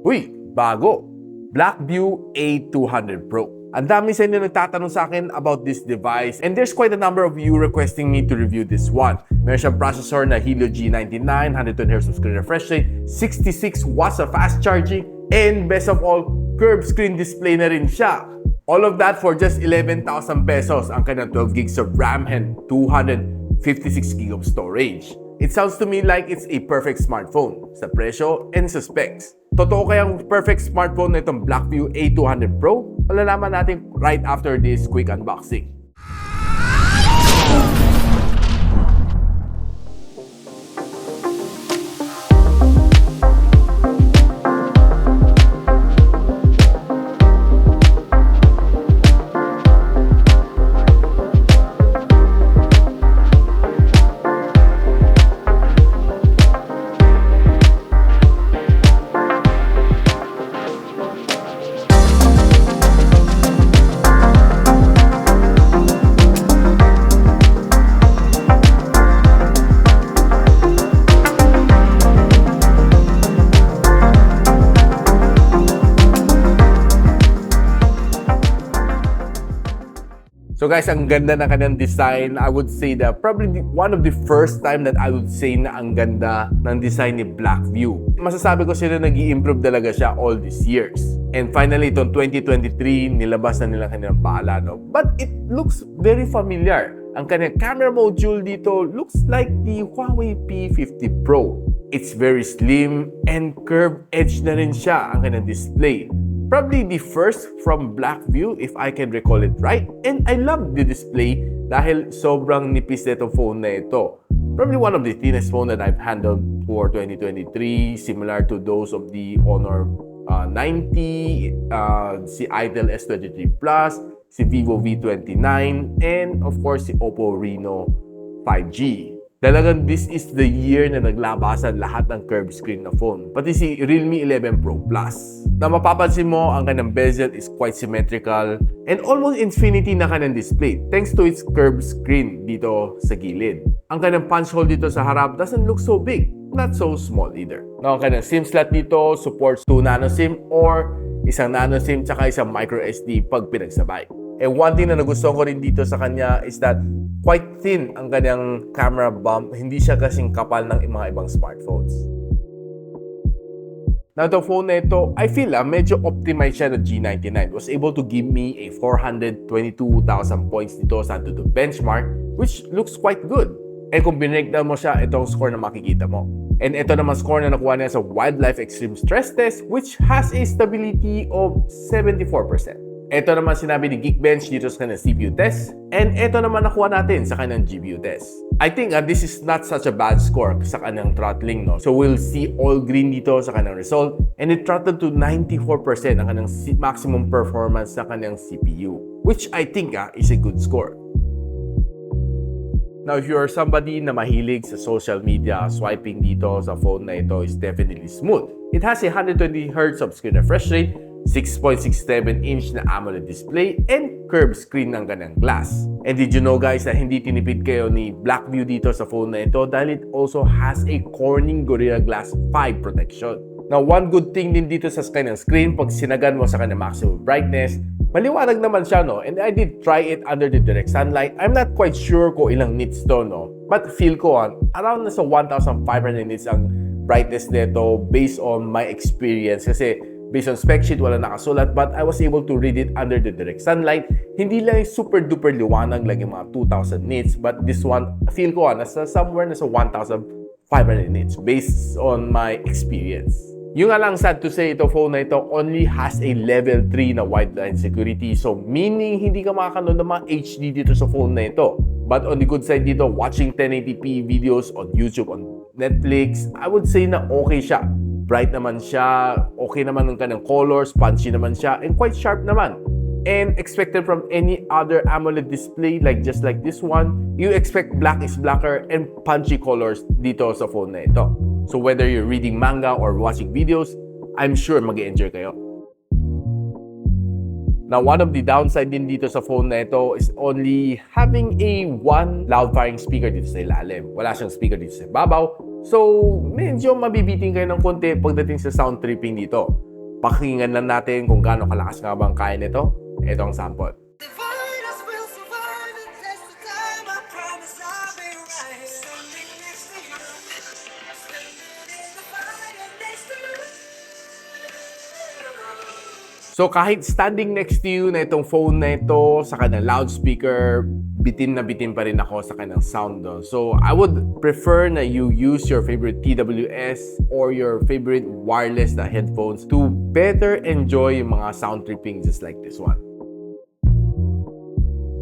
Uy, bago! Blackview A200 Pro. Ang dami sa inyo nagtatanong sa akin about this device and there's quite a number of you requesting me to review this one. Meron siyang processor na Helio G99, 120Hz of screen refresh rate, 66 watts of fast charging, and best of all, curved screen display na rin siya. All of that for just 11,000 pesos ang kanyang 12 gigs of RAM and 256 gigs of storage. It sounds to me like it's a perfect smartphone sa presyo and sa specs. Totoo kayang perfect smartphone na itong Blackview A200 Pro? Malalaman natin right after this quick unboxing. So guys, ang ganda ng kanyang design. I would say that probably one of the first time that I would say na ang ganda ng design ni Blackview. Masasabi ko sila nag-i-improve talaga siya all these years. And finally, itong 2023, nilabas na nila kanilang pala, no? But it looks very familiar. Ang kanyang camera module dito looks like the Huawei P50 Pro. It's very slim and curved edge na rin siya ang kanyang display. Probably the first from Blackview if I can recall it right. And I love the display dahil sobrang nipis na itong phone na ito. Probably one of the thinnest phone that I've handled for 2023, similar to those of the Honor 90, si Itel S23 Plus, si Vivo V29, and of course si Oppo Reno 5G. Talagang this is the year na naglabasan lahat ng curved screen na phone. Pati si Realme 11 Pro Plus. Na mapapansin mo, ang kanyang bezel is quite symmetrical and almost infinity na kanyang display thanks to its curved screen dito sa gilid. Ang kanyang punch hole dito sa harap doesn't look so big, not so small either. Now, ang kanyang SIM slot dito supports 2 nano SIM or isang nano SIM tsaka isang micro SD pag pinagsabay. And one thing na nagustuhan ko rin dito sa kanya is that quite thin ang kanyang camera bump. Hindi siya kasing kapal ng mga ibang smartphones. Now, the phone na ito, I feel medyo optimized siya na G99. Was able to give me a 422,000 points dito sa ANTUTU benchmark, which looks quite good. And kung binreakdown mo siya, itong score na makikita mo. And ito naman score na nakuha niya sa Wildlife Extreme Stress Test, which has a stability of 74%. Ito naman sinabi ni Geekbench dito sa kanyang CPU test. And ito naman nakuha natin sa kanyang GPU test. I think this is not such a bad score sa kanyang throttling, no? So we'll see all green dito sa kanyang result. And it throttled to 94% ang kanyang maximum performance sa kanyang CPU. Which I think is a good score. Now, if you are somebody na mahilig sa social media, swiping dito sa phone na ito is definitely smooth. It has a 120Hz of screen refresh rate, 6.67-inch na AMOLED display, and curved screen ng kanyang glass. And did you know guys na hindi tinipid kayo ni Blackview dito sa phone na ito dahil it also has a Corning Gorilla Glass 5 protection. Now, one good thing din dito sa kanyang screen, pag sinagan mo sa kanyang maximum brightness, maliwanag naman siya, no? And I did try it under the direct sunlight. I'm not quite sure kung ilang nits to, no? But feel ko around nasa 1,500 nits ang brightness nito based on my experience. Kasi based on spec sheet, wala nakasulat, but I was able to read it under the direct sunlight. Hindi lang super duper liwanag lang yung mga 2,000 nits, but this one, feel ko nasa somewhere nasa 1,500 nits based on my experience. Yung nga lang sad to say, ito phone na ito only has a level 3 na wideline security. So meaning hindi ka makakanood ng mga HD dito sa phone na ito. But on the good side dito, watching 1080p videos on YouTube, on Netflix, I would say na okay siya. Bright naman siya, okay naman ang kanyang colors, punchy naman siya, and quite sharp naman. And expected from any other AMOLED display, like just like this one, you expect black is blacker and punchy colors dito sa phone na ito. So whether you're reading manga or watching videos, I'm sure mag-enjoy kayo. Now, one of the downside din dito sa phone na ito is only having a one loud firing speaker dito sa ilalim. Wala siyang speaker dito sa babaw. So, medyo mabibiting kayo ng konti pagdating sa sound tripping dito. Pakinggan lang natin kung gaano kalakas nga bang kaya nito. Ito ang sample. So kahit standing next to you na itong phone na ito sa kanyang loudspeaker, bitin na bitin pa rin ako sa kanyang sound doon. So I would prefer na you use your favorite TWS or your favorite wireless na headphones to better enjoy yung mga sound tripping just like this one.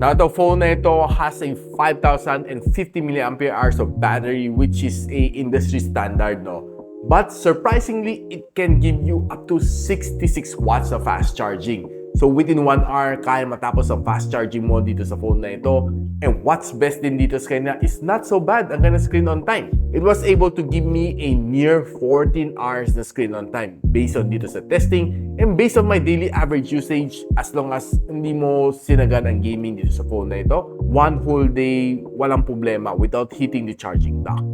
Now, the phone na ito has a 5,050 mAh of battery, which is a industry standard, no? But surprisingly, it can give you up to 66 watts of fast charging. So within 1 hour, kaya matapos ang fast charging mo dito sa phone na ito. And what's best din dito sa kanya is not so bad ang kanya screen on time. It was able to give me a near 14 hours na screen on time based on dito sa testing and based on my daily average usage. As long as hindi mo sinagan ang gaming dito sa phone na ito, 1 whole day, walang problema without hitting the charging dock.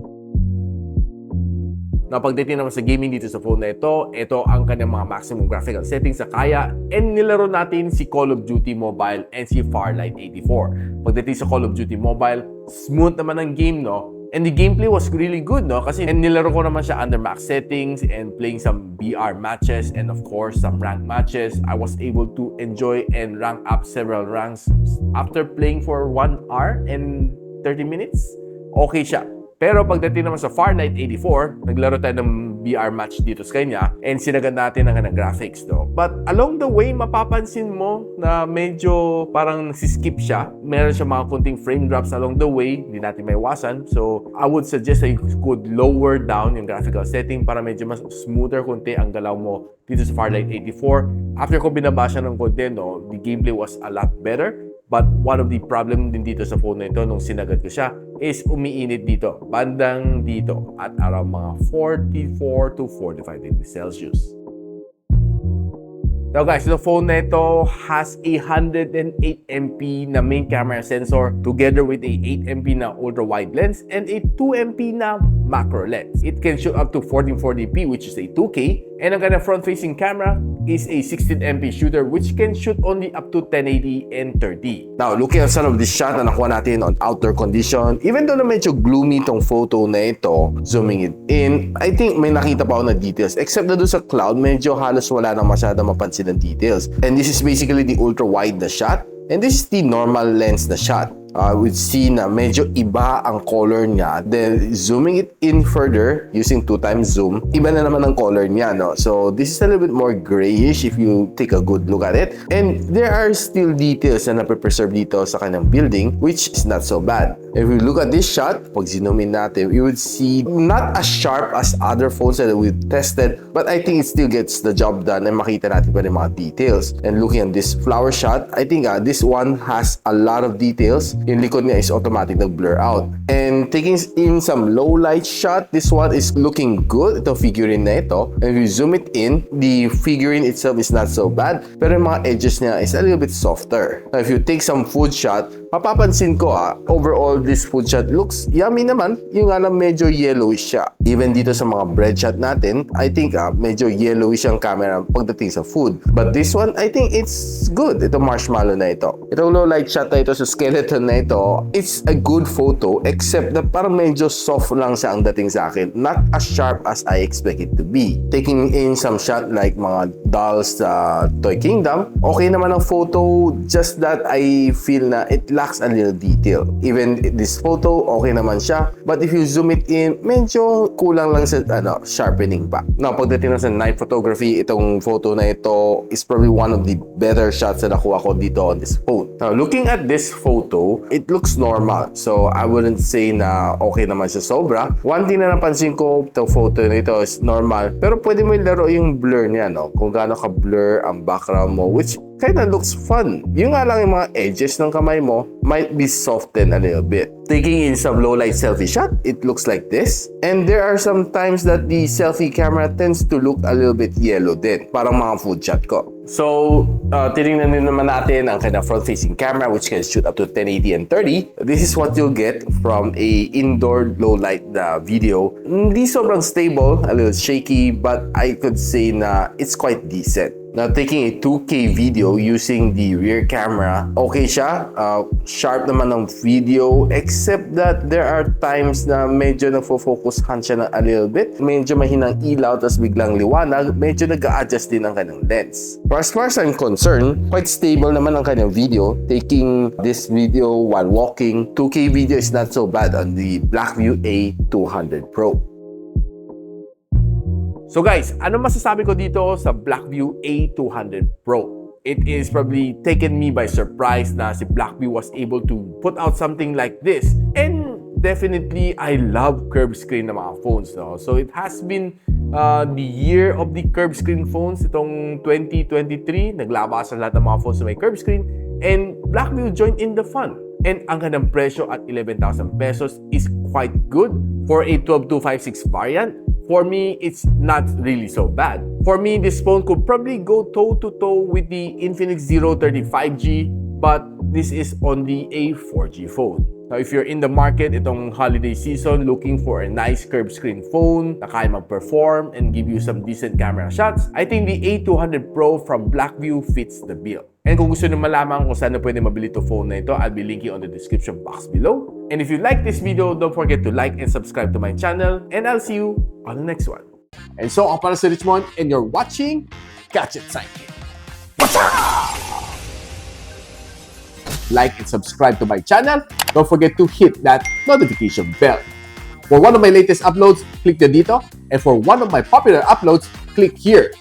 Now, pagdating naman sa gaming dito sa phone na ito ang kanyang mga maximum graphical settings sa kaya, and nilaro natin si Call of Duty Mobile and si Farlight 84. Pagdating sa Call of Duty Mobile, smooth naman ang game, no? And the gameplay was really good, no? Kasi nilaro ko naman siya under max settings and playing some VR matches and of course some rank matches. I was able to enjoy and rank up several ranks after playing for 1 hour and 30 minutes. Okay siya. Pero pagdating naman sa Farlight 84, naglaro tayo ng VR match dito sa kanya and sinagad natin ang kanyang graphics, no? But along the way, mapapansin mo na medyo parang nasiskip siya. Meron siya mga kunting frame drops along the way, hindi natin maiwasan. So, I would suggest that you could lower down yung graphical setting para medyo mas smoother kunti ang galaw mo dito sa Farlight 84. After ko binaba siya ng konti, no, the gameplay was a lot better. But one of the problem din dito sa phone na ito nung sinagad ko siya is umiinit dito, bandang dito at around mga 44 to 45 degrees Celsius. Now guys, the phone na ito has a 108MP na main camera sensor together with a 8MP na ultra-wide lens and a 2MP na macro lens. It can shoot up to 1440p, which is a 2K, and ang kanyang front-facing camera is a 16MP shooter which can shoot only up to 1080 and 30. Now, looking at some of the shot na nakuha natin on outdoor condition, even though na medyo gloomy itong photo na ito, zooming it in, I think may nakita pa ako na details. Except na doon sa cloud, medyo halos wala nang masyadong mapansin ng details. And this is basically the ultra-wide na shot. And this is the normal lens na shot. We'd see na medyo iba ang color niya. Then, zooming it in further, using 2x zoom, iba na naman ang color niya, no? So, this is a little bit more grayish if you take a good look at it. And there are still details na nape-preserve dito sa kanyang building, which is not so bad. If we look at this shot, pag zoom in natin, you would see not as sharp as other phones that we've tested, but I think it still gets the job done and makita natin pa rin mga details. And looking at this flower shot, I think this one has a lot of details. Yung likod niya is automatic nag-blur out. And taking in some low light shot, this one is looking good. Ito figurine na ito. And if you zoom it in, the figurine itself is not so bad. Pero yung mga edges niya is a little bit softer. Now, if you take some food shot, mapapansin ko overall this food shot looks yummy naman. Yung nga na medyo yellowish siya. Even dito sa mga bread shot natin, I think medyo yellowish ang camera pagdating sa food. But this one, I think it's good. Ito marshmallow na ito. Itong low light shot na ito sa skeleton na ito, it's a good photo except na parang medyo soft lang siya ang dating sa akin. Not as sharp as I expect it to be. Taking in some shot like mga dolls sa Toy Kingdom, okay naman ang photo, just that I feel na it lacks a little detail. Even this photo, okay naman siya. But if you zoom it in, medyo kulang lang sa sharpening pa. Now, pagdating na sa night photography, itong photo na ito is probably one of the better shots na nakuha ko dito on this phone. Now, looking at this photo, it looks normal. So, I wouldn't say na okay naman siya sobra. One thing na napansin ko, itong photo na ito is normal. Pero pwede mo ilaro yung blur niya, no? Kung gaano ka-blur ang background mo, which kinda looks fun. Yung nga lang yung mga edges ng kamay mo might be softened a little bit. Taking in some low light selfie shot, it looks like this. And there are some times that the selfie camera tends to look a little bit yellow din. Parang mga food shot ko. So, tinignan din naman natin ang kanya front-facing camera which can shoot up to 1080 and 30. This is what you'll get from a indoor low-light video. Hindi sobrang stable, a little shaky, but I could say na it's quite decent. Now, taking a 2K video using the rear camera, okay siya. Sharp naman ng video, except that there are times na medyo nagfo-focushan siya na a little bit. Medyo mahinang ilaw, tapos biglang liwanag. Medyo nag-a-adjust din ang kanyang lens. As far as I'm concerned, quite stable naman ang kanyang video. Taking this video while walking, 2K video is not so bad on the Blackview A200 Pro. So guys, ano masasabi ko dito sa Blackview A200 Pro? It is probably taken me by surprise na si Blackview was able to put out something like this. And definitely, I love curved screen na mga phones. No? So it has been the year of the curved screen phones. Itong 2023, naglabas ang lahat ng mga phones na may curved screen. And Blackview joined in the fun. And ang kanyang presyo at 11,000 pesos is quite good for a 12256 variant. For me, it's not really so bad. For me, this phone could probably go toe-to-toe with the Infinix Zero 35G, but this is only a 4G phone. Now, if you're in the market itong holiday season looking for a nice curved screen phone na kaya mag-perform and give you some decent camera shots, I think the A200 Pro from Blackview fits the bill. And kung gusto nyo malaman kung saan na pwede mabili ito phone na ito, I'll be linking on the description box below. And if you like this video, don't forget to like and subscribe to my channel, and I'll see you on the next one. And so, ako para si Richmond, and you're watching Gadget Sidekick. Like and subscribe to my channel. Don't forget to hit that notification bell. For one of my latest uploads, click the dito. And for one of my popular uploads, click here.